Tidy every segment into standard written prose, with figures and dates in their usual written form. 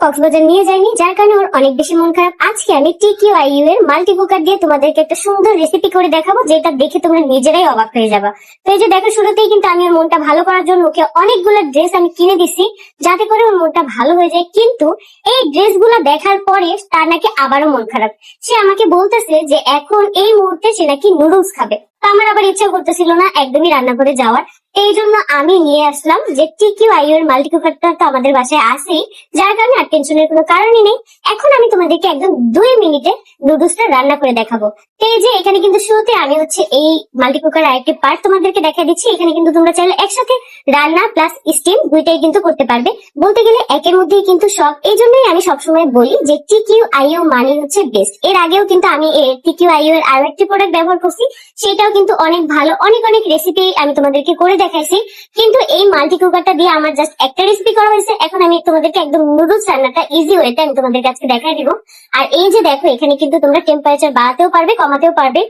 কক্সবাজার নিয়ে যায়নি, যার কারণে ওর অনেক বেশি মন খারাপ। আজকে আমি TQIU এর মাল্টি কুকার দিয়ে তোমাদেরকে একটা সুন্দর রেসিপি করে দেখাবো, যেটা দেখে তোমরা নিজেরাই অবাক হয়ে যাবা। তো এই যে দেখো, শুরুতেই কিন্তু আমি ওর মনটা ভালো করার জন্য ওকে অনেকগুলো ড্রেস আমি কিনে দিছি, যাতে করে ওর মনটা ভালো হয়ে যায়। কিন্তু এই ড্রেসগুলো দেখার পরে তার নাকি আবারও মন খারাপ। সে আমাকে বলতেছে যে এখন এই মুহূর্তে সে নাকি নুডলস খাবে। তো আমার আবার ইচ্ছা করতেছিল না একদমই রান্না করে যাওয়ার। এই জন্য আমি নিয়ে আসলাম যে TQIU এর মাল্টি কুকারটা তো আমাদের বাসায় আছেই, যার কারণে আর টেনশনের কোনো কারণই নেই। এখন আমি তোমাদেরকে একদম 2 মিনিটে নুডলসটা রান্না করে দেখাবো। তো এই যে এখানে কিন্তু শুরুতে আমি হচ্ছে এই মাল্টি কুকার আরেকটি পার্ট তোমাদেরকে দেখা দিচ্ছি। এখানে কিন্তু তোমরা চাইলে একসাথে রান্না প্লাস স্টিম দুইটাই কিন্তু করতে পারবে। বলতে গেলে একের মধ্যেই কিন্তু সব। এই জন্যই আমি সবসময় বলি যে TQIU মানে হচ্ছে বেস্ট। এর আগেও কিন্তু আমি TQIU এর আরো একটি প্রোডাক্ট ব্যবহার করছি, সেটাও কিন্তু অনেক ভালো। অনেক অনেক রেসিপি আমি তোমাদেরকে করে দেখাইছি, কিন্তু এই মাল্টি কুকারটা দিয়ে আমার জাস্ট একটা রেসিপি করা হয়েছে। এখন আমি তোমাদেরকে একদম নুডলস রান্নাটা ইজি ওয়েতে আমি তোমাদের কাছে দেখাই দিব। আর এই যে দেখো, এখানে কিন্তু তোমরা টেম্পারেচার বাড়াতেও পারবে, কমাতেও পারবে।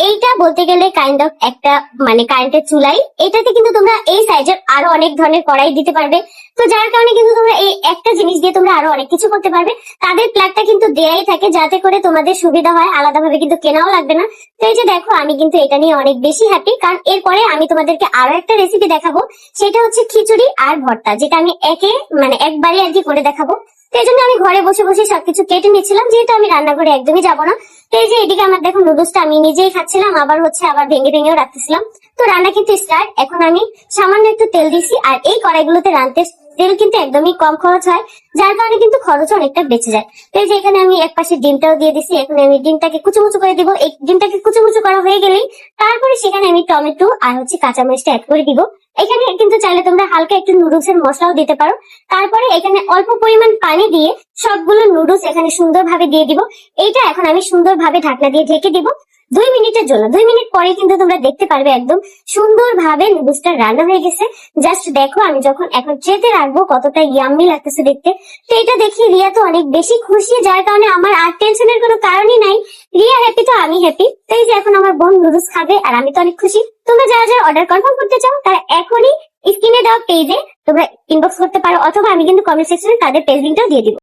এইটা বলতে গেলে কাইন্ড অফ একটা মানে কারেন্টের চুলাই। এটাতে কিন্তু তোমরা এই সাইজের আরো অনেক ধরনের কড়াই দিতে পারবে। তো যার কারণে কিন্তু তোমরা এই একটা জিনিস দিয়ে তোমরা আরো অনেক কিছু করতে পারবে। তাদের প্লাগটা কিন্তু দেয়াই থাকে, যাতে করে তোমাদের সুবিধা হয়, আলাদাভাবে কিন্তু কেনাও লাগবে না। তো এই যে দেখো, আমি কিন্তু এটা নিয়ে অনেক বেশি হ্যাপি, কারণ এরপরে আমি তোমাদেরকে আরো একটা রেসিপি দেখাবো। সেটা হচ্ছে খিচুড়ি আর ভর্তা, যেটা আমি একবারে আর কি করে দেখাবো। তো এই জন্য আমি ঘরে বসে বসে সবকিছু কেটে নিচ্ছিলাম, যেহেতু আমি রান্নাঘরে একদমই যাবো না। তো এই যে এদিকে আমার দেখো নুডলসটা আমি নিজেই খাচ্ছিলাম, আবার ভেঙে ভেঙেও রাখতেছিলাম। তো রান্না কিন্তু স্টার্ট। এখন আমি সামান্য একটু তেল দিছি, আর এই কড়াইগুলোতে রান্নতে তেল কিন্তু একদমই কম খরচ হয়, যার কারণে কিন্তু খরচ অনেকটা বেঁচে যায়। তো এই যে এখানে আমি এক পাশে ডিমটাও দিয়ে দিছি। এখন আমি ডিমটাকে কুচুমুচু করে দিব। এই ডিমটাকে কুচুমুচু করা হয়ে গেলেই তারপরে সেখানে আমি টমেটো আর হচ্ছে কাঁচামরিচটা অ্যাড করে দিব। এখানে কিন্তু চাইলে তোমরা হালকা একটু নুডলস এর মশলাও দিতে পারো। তারপরে এখানে অল্প পরিমাণ পানি দিয়ে সবগুলো নুডলস এখানে সুন্দরভাবে দিয়ে দিব। এইটা এখন আমি সুন্দরভাবে ঢাকনা দিয়ে ঢেকে দিব 2 মিনিটের জন্য। 2 মিনিট পরে কিন্তু তোমরা দেখতে পারবে একদম সুন্দরভাবে নুডলসটা রান্না হয়ে গেছে। জাস্ট দেখো, আমি যখন এখন ট্রেতে রাখবো কতটা ইয়াম্মি লাগতেছে দেখতে। তো এটা দেখি রিয়া তো অনেক বেশি খুশি, যার কারণে আমার আর টেনশনের কোনো কারণই নাই। রিয়া হ্যাপি তো আমি হ্যাপি। তো এই যে এখন আমার বোন নুডলস খাবে, আর আমি তো অনেক খুশি। তোমরা যারা যারা অর্ডার কনফার্ম করতে চাও তারা এখনই স্ক্রিনে দেওয়া পেজে তোমরা ইনবক্স করতে পারো, অথবা আমি কিন্তু কমেন্ট সেকশনে তাদের পেজ লিংকটাও দিয়ে দিব।